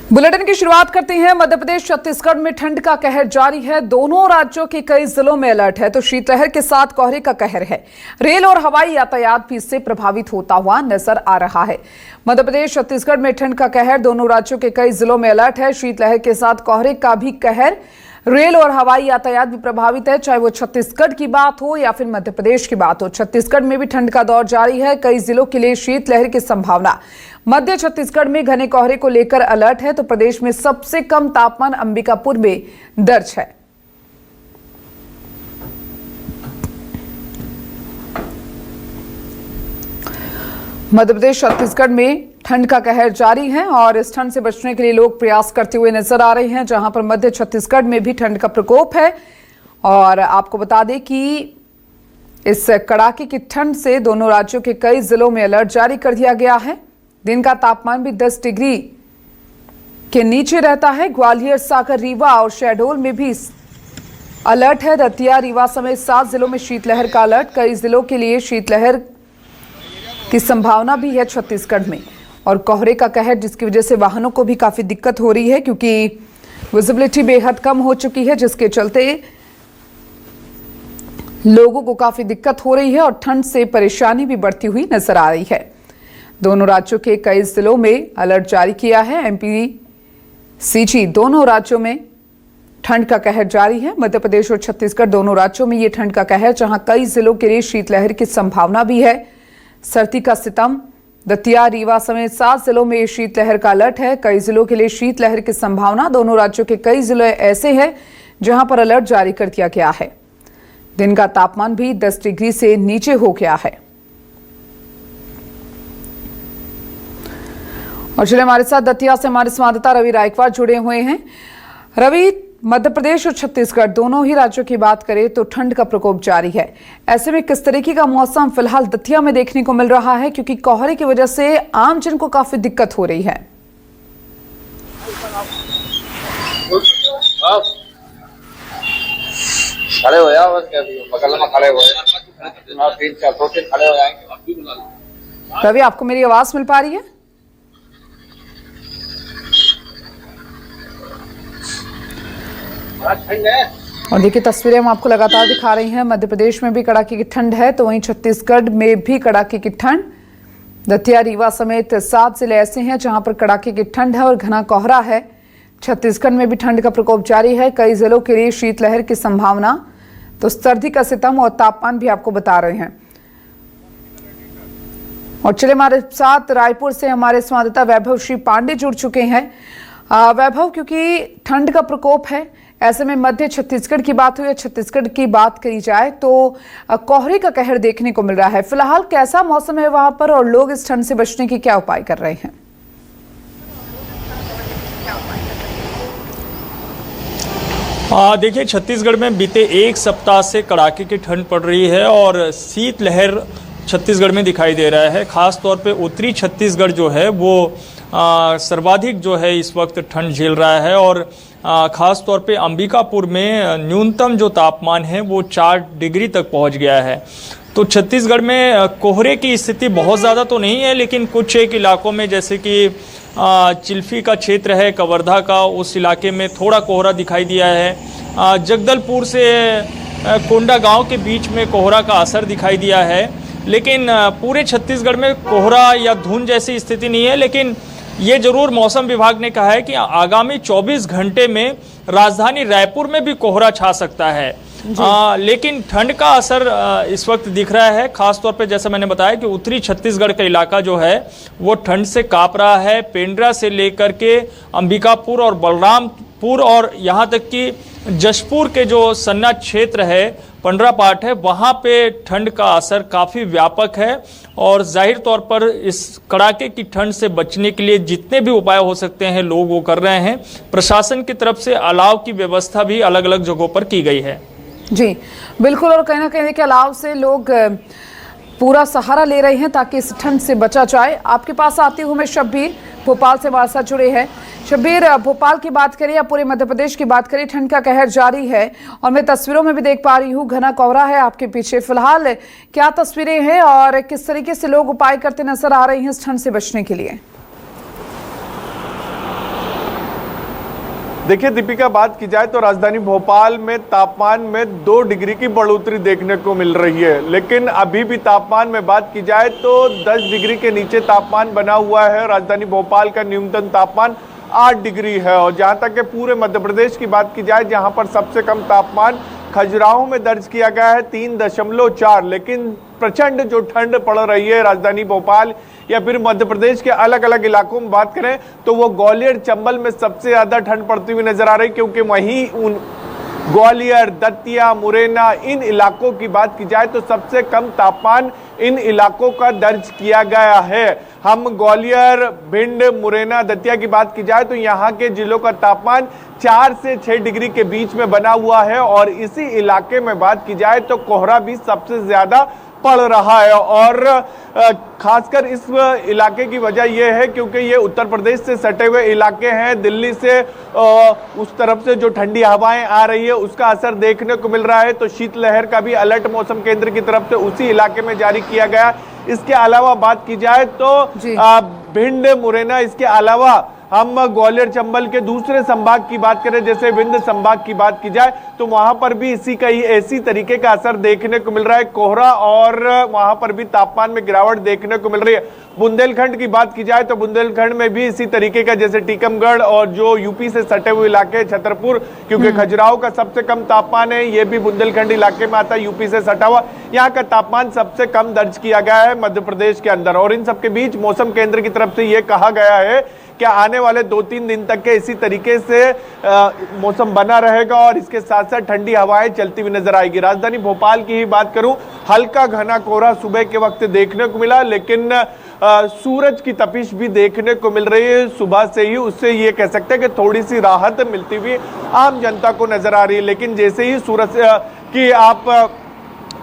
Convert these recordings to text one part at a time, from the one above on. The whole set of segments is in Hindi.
बुलेटिन की शुरुआत करते हैं। मध्य प्रदेश छत्तीसगढ़ में ठंड का कहर जारी है। दोनों राज्यों के कई जिलों में अलर्ट है तो शीतलहर के साथ कोहरे का कहर है। रेल और हवाई यातायात भी इससे प्रभावित होता हुआ नजर आ रहा है। मध्य प्रदेश छत्तीसगढ़ में ठंड का कहर, दोनों राज्यों के कई जिलों में अलर्ट है। शीतलहर के साथ कोहरे का भी कहर, रेल और हवाई यातायात भी प्रभावित है, चाहे वो छत्तीसगढ़ की बात हो या फिर मध्य प्रदेश की बात हो। छत्तीसगढ़ में भी ठंड का दौर जारी है। कई जिलों के लिए शीतलहर की संभावना। मध्य छत्तीसगढ़ में घने कोहरे को लेकर अलर्ट है तो प्रदेश में सबसे कम तापमान अंबिकापुर में दर्ज है। मध्य प्रदेश छत्तीसगढ़ में ठंड का कहर जारी है और इस ठंड से बचने के लिए लोग प्रयास करते हुए नजर आ रहे हैं। जहां पर मध्य छत्तीसगढ़ में भी ठंड का प्रकोप है और आपको बता दें कि इस कड़ाके की ठंड से दोनों राज्यों के कई जिलों में अलर्ट जारी कर दिया गया है। दिन का तापमान भी 10 डिग्री के नीचे रहता है। ग्वालियर, सागर, रीवा और शहडोल में भी अलर्ट है। दतिया, रीवा समेत 7 जिलों में शीतलहर का अलर्ट। कई जिलों के लिए शीतलहर की संभावना भी है छत्तीसगढ़ में। और कोहरे का कहर जिसकी वजह से वाहनों को भी काफी दिक्कत हो रही है क्योंकि विजिबिलिटी बेहद कम हो चुकी है, जिसके चलते लोगों को काफी दिक्कत हो रही है और ठंड से परेशानी भी बढ़ती हुई नजर आ रही है। दोनों राज्यों के कई जिलों में अलर्ट जारी किया है। एमपी, सीजी दोनों राज्यों में ठंड का कहर जारी है। मध्य प्रदेश और छत्तीसगढ़ दोनों राज्यों में ये ठंड का कहर, जहां कई जिलों के लिए शीतलहर की संभावना भी है। सर्दी का सितम, दतिया, रीवा समेत 7 जिलों में शीतलहर का अलर्ट है। कई जिलों के लिए शीतलहर की संभावना। दोनों राज्यों के कई जिले ऐसे हैं जहां पर अलर्ट जारी कर दिया गया है। दिन का तापमान भी 10 डिग्री से नीचे हो गया है। और चलिए हमारे साथ दतिया से हमारे संवाददाता रवि रायकवाड़ जुड़े हुए हैं। रवि, मध्य प्रदेश और छत्तीसगढ़ दोनों ही राज्यों की बात करें तो ठंड का प्रकोप जारी है। ऐसे में किस तरीके का मौसम फिलहाल दतिया में देखने को मिल रहा है, क्योंकि कोहरे की वजह से आम जन को काफी दिक्कत हो रही है? खड़े हो जाओ, बगल में खड़े हो, 3-4 खड़े हो जाएंगे। रवि, आपको मेरी आवाज मिल पा रही है? और देखिए तस्वीरें हम आपको लगातार दिखा रही हैं। मध्य प्रदेश में भी कड़ाके की ठंड है तो वहीं छत्तीसगढ़ में भी कड़ाके की ठंड। दतिया, रीवा समेत 7 जिले ऐसे हैं जहां पर कड़ाके की ठंड है और घना कोहरा है। छत्तीसगढ़ में भी ठंड का प्रकोप जारी है। कई जिलों के लिए शीतलहर की संभावना। तो सर्दी का सितम और तापमान भी आपको बता रहे हैं। और चले हमारे साथ रायपुर से हमारे संवाददाता वैभव श्री पांडे जुड़ चुके हैं। वैभव, क्योंकि ठंड का प्रकोप है, ऐसे में मध्य छत्तीसगढ़ की बात हो या छत्तीसगढ़ की बात करी जाए तो कोहरे का कहर देखने को मिल रहा है। फिलहाल कैसा मौसम है वहां पर और लोग इस ठंड से बचने के क्या उपाय कर रहे हैं? देखिए, छत्तीसगढ़ में बीते एक सप्ताह से कड़ाके की ठंड पड़ रही है और शीतलहर छत्तीसगढ़ में दिखाई दे रहा है। खास तौर पे उत्तरी छत्तीसगढ़ जो है वो सर्वाधिक जो है इस वक्त ठंड झेल रहा है और खास तौर पे अंबिकापुर में न्यूनतम जो तापमान है वो 4 डिग्री तक पहुंच गया है। तो छत्तीसगढ़ में कोहरे की स्थिति बहुत ज़्यादा तो नहीं है, लेकिन कुछ एक इलाकों में जैसे कि चिल्फी का क्षेत्र है, कवर्धा का, उस इलाके में थोड़ा कोहरा दिखाई दिया है। जगदलपुर से कोंडा गांव के बीच में कोहरा का असर दिखाई दिया है, लेकिन पूरे छत्तीसगढ़ में कोहरा या धुंध जैसी स्थिति नहीं है। लेकिन ये जरूर मौसम विभाग ने कहा है कि आगामी 24 घंटे में राजधानी रायपुर में भी कोहरा छा सकता है। लेकिन ठंड का असर इस वक्त दिख रहा है। खास तौर पे जैसा मैंने बताया कि उत्तरी छत्तीसगढ़ का इलाका जो है वो ठंड से कांप रहा है। पेंड्रा से लेकर के अंबिकापुर और बलरामपुर और यहाँ तक कि जशपुर के जो सन्ना क्षेत्र है, पंडरापाठ है, वहाँ पे ठंड का असर काफ़ी व्यापक है। और जाहिर तौर पर इस कड़ाके की ठंड से बचने के लिए जितने भी उपाय हो सकते हैं लोग वो कर रहे हैं। प्रशासन की तरफ से अलाव की व्यवस्था भी अलग अलग जगहों पर की गई है। जी बिल्कुल, और कहीं ना कहीं देखिए अलाव से लोग पूरा सहारा ले रहे हैं ताकि इस ठंड से बचा जाए। आपके पास आती हूँ मैं शब्बीर, भोपाल से हमारे साथ जुड़े हैं। शब्बीर, भोपाल की बात करें या पूरे मध्य प्रदेश की बात करें, ठंड का कहर जारी है और मैं तस्वीरों में भी देख पा रही हूँ घना कोहरा है आपके पीछे। फिलहाल क्या तस्वीरें हैं और किस तरीके से लोग उपाय करते नजर आ रहे हैं इस ठंड से बचने के लिए? देखिए दीपिका, बात की जाए तो राजधानी भोपाल में तापमान में 2 डिग्री की बढ़ोतरी देखने को मिल रही है, लेकिन अभी भी तापमान में बात की जाए तो 10 डिग्री के नीचे तापमान बना हुआ है। राजधानी भोपाल का न्यूनतम तापमान 8 डिग्री है। और जहां तक के पूरे मध्य प्रदेश की बात की जाए, जहां पर सबसे कम तापमान खजुराहो में दर्ज किया गया है 3.4, लेकिन प्रचंड जो ठंड पड़ रही है राजधानी भोपाल या फिर मध्य प्रदेश के अलग अलग इलाकों में बात करें तो वो ग्वालियर चंबल में सबसे ज्यादा ठंड पड़ती हुई नजर आ रही, क्योंकि वहीं ग्वालियर, दतिया, मुरैना इन इलाकों की बात की जाए तो सबसे कम तापमान इन इलाकों का दर्ज किया गया है। हम ग्वालियर, भिंड, मुरैना, दतिया की बात की जाए तो यहाँ के जिलों का तापमान 4 से 6 डिग्री के बीच में बना हुआ है। और इसी इलाके में बात की जाए तो कोहरा भी सबसे ज्यादा पड़ रहा है। और खासकर इस इलाके की वजह यह है क्योंकि ये उत्तर प्रदेश से सटे हुए इलाके हैं। दिल्ली से उस तरफ से जो ठंडी हवाएं आ रही है उसका असर देखने को मिल रहा है। तो शीतलहर का भी अलर्ट मौसम केंद्र की तरफ से उसी इलाके में जारी किया गया। इसके अलावा बात की जाए तो भिंड, मुरैना, इसके अलावा हम ग्वालियर चंबल के दूसरे संभाग की बात करें, जैसे विंध्य संभाग की बात की जाए तो वहां पर भी इसी तरीके का असर देखने को मिल रहा है, कोहरा, और वहां पर भी तापमान में गिरावट देखने को मिल रही है। बुंदेलखंड की बात की जाए तो बुंदेलखंड में भी इसी तरीके का, जैसे टीकमगढ़ और जो यूपी से सटे हुए इलाके छतरपुर, क्योंकि खजुराहो का सबसे कम तापमान है, ये भी बुंदेलखंड इलाके में आता है, यूपी से सटा हुआ। यहाँ का तापमान सबसे कम दर्ज किया गया है मध्य प्रदेश के अंदर। और इन सबके बीच मौसम केंद्र की तरफ से ये कहा गया है कि आने वाले 2-3 दिन तक के इसी तरीके से मौसम बना रहेगा और इसके साथ साथ ठंडी हवाएं चलती हुई नजर आएगी। राजधानी भोपाल की ही बात करूं, हल्का घना कोहरा सुबह के वक्त देखने को मिला, लेकिन सूरज की तपिश भी देखने को मिल रही है सुबह से ही। उससे ये कह सकते हैं कि थोड़ी सी राहत मिलती हुई आम जनता को नजर आ रही है। लेकिन जैसे ही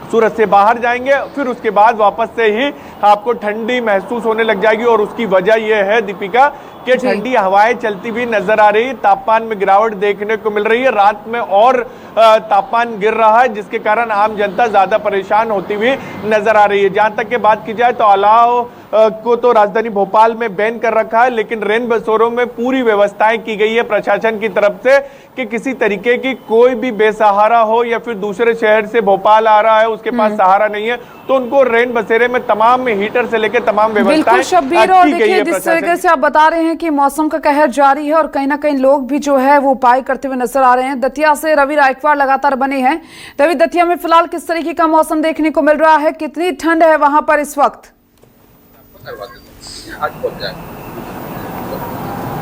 सूरज से बाहर जाएंगे फिर उसके बाद वापस से ही आपको ठंडी महसूस होने लग जाएगी। और उसकी वजह यह है दीपिका कि ठंडी हवाएं चलती हुई नजर आ रही है, तापमान में गिरावट देखने को मिल रही है। रात में और तापमान गिर रहा है, जिसके कारण आम जनता ज्यादा परेशान होती हुई नजर आ रही है। जहां तक की बात की जाए तो अलाव को तो राजधानी भोपाल में बैन कर रखा है, लेकिन रेन बसेरों में पूरी व्यवस्थाएं की गई है प्रशासन की तरफ से कि किसी तरीके की कोई भी बेसहारा हो या फिर दूसरे शहर से भोपाल आ रहा है, उसके पास सहारा नहीं है, तो उनको रेन बसेरे में तमाम हीटर से लेकर तमाम व्यवस्थाएं शब्बीर। और देखिए जिस तरीके से आप बता रहे हैं कि मौसम का कहर जारी है और कहीं ना कहीं लोग भी जो है वो उपाय करते हुए नजर आ रहे हैं। दतिया से रवि रायकवाड़ लगातार बने हैं। रवि, दतिया में फिलहाल किस तरीके का मौसम देखने को मिल रहा है, कितनी ठंड है वहां पर इस वक्त?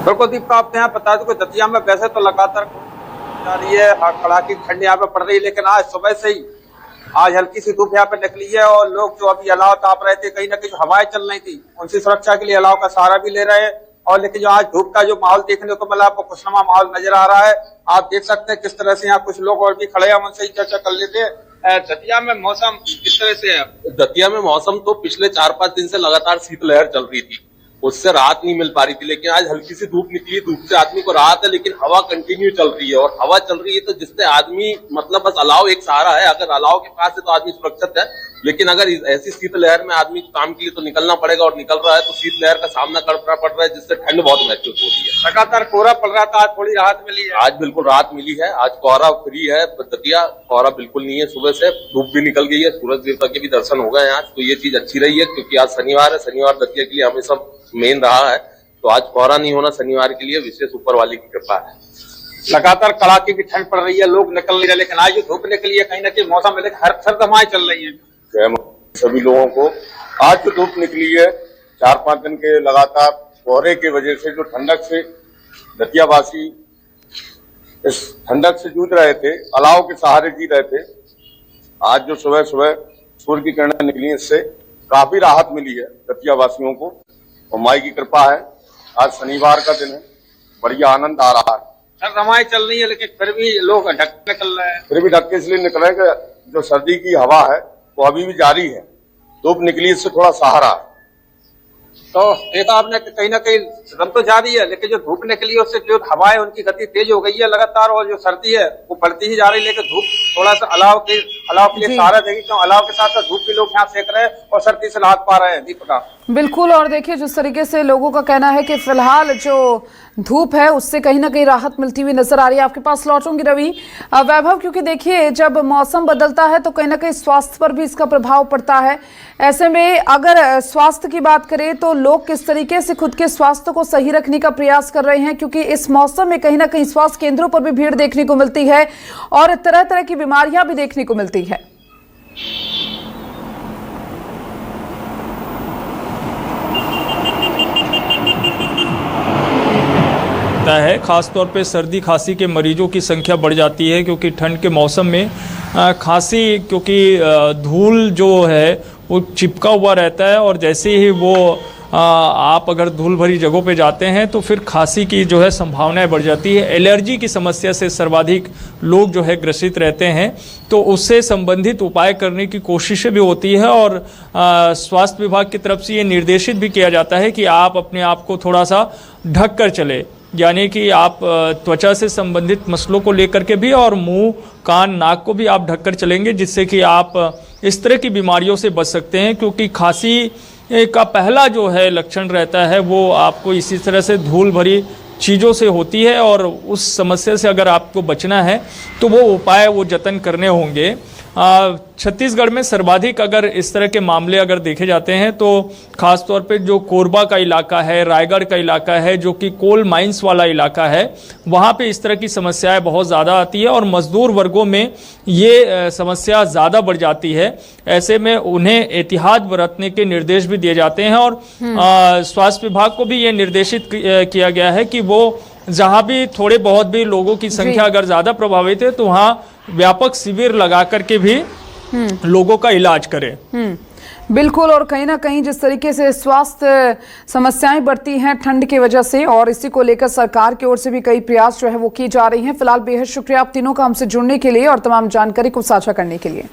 बिल्कुल दीप, आपको यहाँ बता दो कि दतिया में वैसे तो लगातार जा रही है, कड़ाके की ठंड यहाँ पे पड़ रही है, लेकिन आज सुबह से ही आज हल्की सी धूप यहाँ पे निकली है। और लोग जो अभी अलाव ताप रहे थे, कहीं ना कहीं हवाएं चल रही थी, उनकी सुरक्षा के लिए अलाव का सहारा भी ले रहे हैं। और लेकिन जो आज धूप का जो माहौल देखने को मिला, आपको खुशनुमा माहौल नजर आ रहा है। आप देख सकते हैं किस तरह से यहाँ कुछ लोग और भी खड़े हैं, उनसे ही चर्चा कर लेते हैं। दतिया में मौसम किस तरह से है? दतिया में मौसम तो पिछले 4-5 दिन से लगातार शीतलहर चल रही थी, उससे राहत नहीं मिल पा रही थी, लेकिन आज हल्की सी धूप निकली, धूप से आदमी को राहत है, लेकिन हवा कंटिन्यू चल रही है। और हवा चल रही है तो जिससे आदमी मतलब बस अलाव एक सहारा है, अगर अलाव के पास है तो आदमी सुरक्षित है। लेकिन अगर ऐसी शीतलहर में आदमी काम के लिए तो निकलना पड़ेगा और निकल रहा है तो शीतलहर का सामना करना पड़ रहा है, जिससे ठंड बहुत महसूस हो रही है। लगातार कोहरा पड़ रहा था, आज थोड़ी राहत मिली है। आज बिल्कुल राहत मिली है, आज कोहरा फ्री है, दतिया कोहरा बिल्कुल नहीं है। सुबह से धूप भी निकल गई है, सूरज देवता के भी दर्शन हो गए आज, तो ये चीज अच्छी रही है। क्योंकि आज शनिवार है, शनिवार दतिया के लिए हमेशा मेन रहा है, तो आज कोहरा नहीं होना शनिवार के लिए विशेष ऊपर वाली की कृपा है। लगातार कड़ाके की ठंड पड़ रही है, लोग निकल नहीं रहे, लेकिन आज जो धूप निकली है कहीं ना कहीं मौसम में हर हवाएं चल रही है। सभी लोगों को आज जो धूप निकली है, 4-5 दिन के लगातार कोहरे की वजह से जो ठंडक से दतियावासी इस ठंडक से जूझ रहे थे, अलाव के सहारे जी रहे थे, आज जो सुबह सुबह सूर्य की किरणें निकली, इससे काफी राहत मिली है दतियावासियों को। और माई की कृपा है, आज शनिवार का दिन है, बढ़िया आनंद आ रहा है। सर हवाएं चल रही है, लेकिन फिर भी लोग ढक निकल रहे हैं। फिर भी ढक के इसलिए निकल रहे हैं कि जो सर्दी की हवा है वो अभी भी जारी है, धूप निकली, इससे थोड़ा सहारा है। तो देखा आपने कि कहीं ना कहीं रम तो जा रही है, लेकिन जो धूप निकली है उससे जो हवा है उनकी गति तेज हो गई है लगातार, और जो सर्दी है वो बढ़ती ही जा रही है। लेकिन धूप थोड़ा सा अलाव के लिए सहारा देगी, क्यों अलाव के साथ साथ धूप भी लोग यहाँ सेक रहे हैं और सर्दी से राहत पा रहे हैं। दीपिका बिल्कुल, और देखिए जिस तरीके से लोगों का कहना है कि फिलहाल जो धूप है उससे कहीं ना कहीं राहत मिलती हुई नजर आ रही है। आपके पास लौटूंगी रवि। वैभव, क्योंकि देखिए जब मौसम बदलता है तो कहीं ना कहीं स्वास्थ्य पर भी इसका प्रभाव पड़ता है। ऐसे में अगर स्वास्थ्य की बात करें तो लोग किस तरीके से खुद के स्वास्थ्य को सही रखने का प्रयास कर रहे हैं, क्योंकि इस मौसम में कहीं ना कहीं स्वास्थ्य केंद्रों पर भी भीड़ देखने को मिलती है और तरह तरह की बीमारियां भी देखने को मिलती है। है खासतौर पे सर्दी खांसी के मरीजों की संख्या बढ़ जाती है, क्योंकि ठंड के मौसम में खांसी, क्योंकि धूल जो है वो चिपका हुआ रहता है और जैसे ही वो आप अगर धूल भरी जगहों पे जाते हैं तो फिर खांसी की जो है संभावनाएं बढ़ जाती है। एलर्जी की समस्या से सर्वाधिक लोग जो है ग्रसित रहते हैं, तो उससे संबंधित उपाय करने की कोशिशें भी होती है और स्वास्थ्य विभाग की तरफ से ये निर्देशित भी किया जाता है कि आप अपने आप को थोड़ा सा ढक कर चले, यानी कि आप त्वचा से संबंधित मसलों को लेकर के भी और मुंह, कान, नाक को भी आप ढककर चलेंगे, जिससे कि आप इस तरह की बीमारियों से बच सकते हैं। क्योंकि खांसी का पहला जो है लक्षण रहता है वो आपको इसी तरह से धूल भरी चीज़ों से होती है, और उस समस्या से अगर आपको बचना है तो वो उपाय, वो जतन करने होंगे। छत्तीसगढ़ में सर्वाधिक अगर इस तरह के मामले अगर देखे जाते हैं तो खास तौर पे जो कोरबा का इलाका है, रायगढ़ का इलाका है, जो कि कोल माइंस वाला इलाका है, वहाँ पे इस तरह की समस्याएं बहुत ज़्यादा आती है और मजदूर वर्गों में ये समस्या ज़्यादा बढ़ जाती है। ऐसे में उन्हें एहतियात बरतने के निर्देश भी दिए जाते हैं और स्वास्थ्य विभाग को भी ये निर्देशित किया गया है कि वो जहाँ भी थोड़े बहुत भी लोगों की संख्या अगर ज़्यादा प्रभावित है तो वहाँ व्यापक शिविर लगा करके भी लोगों का इलाज करें। बिल्कुल, और कहीं ना कहीं जिस तरीके से स्वास्थ्य समस्याएं बढ़ती हैं ठंड की वजह से, और इसी को लेकर सरकार की ओर से भी कई प्रयास जो है वो की जा रही हैं। फिलहाल बेहद शुक्रिया आप तीनों का हमसे जुड़ने के लिए और तमाम जानकारी को साझा करने के लिए।